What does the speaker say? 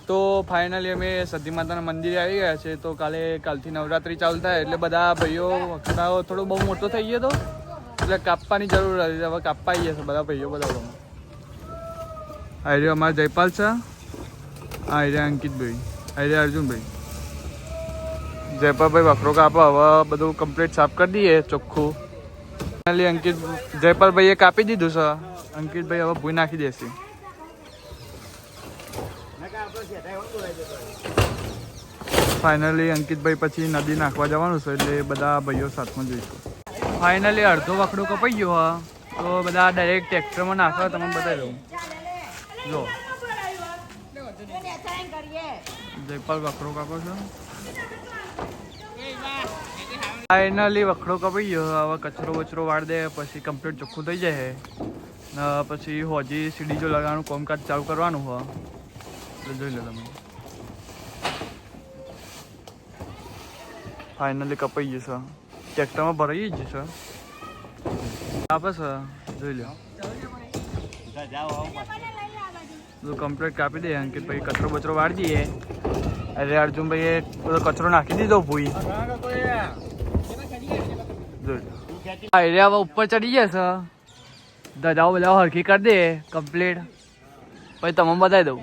તો ફાઇનલી અમે સતી માતાના મંદિરે આવી ગયા છે. તો કાલથી નવરાત્રી ચાલુ થાય એટલે બધા ભાઈઓ થોડો બહુ મોટો થઈ ગયો હતો એટલે કાપવાની જરૂર હતી. હવે કાપવા આવી જશે બધા ભાઈઓ બધા. આ રહ્યા અમારા જયપાલ છે, આ રહ્યા અંકિતભાઈ, આ રહ્યા અર્જુનભાઈ. જયપાલભાઈ વખરો કાપો. હવે બધું કમ્પ્લીટ સાફ કરી દઈએ ચોખ્ખું. ફાઇનલી જયપાલભાઈએ કાપી દીધું છે. અંકિતભાઈ હવે ભૂઈ નાખી દેશે. ફાઇનલી અંકિતભાઈ પછી નદી નાખવા જવાનું છે એટલે બધા ભાઈઓ સાથમાં જોઈશું. ફાઇનલી અડધો વખડો કપાઈ ગયો હા, તો બધા ડાયરેક્ટ ટ્રેક્ટરમાં નાખવા તમને બતાવી દઉં. જો જયપાલ વખડો કાપો છો. ફાઇનલી વખડો કપાઈ ગયો. હવે કચરો બચરો વાળ દે પછી કમ્પ્લીટ ચોખ્ખું થઈ જાય. પછી હોજી સીડી જો લગાવવાનું કામકાજ ચાલુ કરવાનું હોય એટલે જોઈ લો તમે. ફાઇનલી કપાઈ જશે. ટ્રેક્ટરમાં ભરાઈ જશે. આપે છે જોઈ લો. બધું કમ્પ્લીટ કાપી દે અંકિત ભાઈ. કચરો બચરો વાળી દઈએ. અરે અર્જુનભાઈએ બધો કચરો નાખી દીધો ભૂઈ. જોઈ લો એરિયા હવે ઉપર ચડી જશે. ધજાઓ બધા હરખી કરી દે કમ્પ્લીટ. પછી તમને બતાવી દઉં.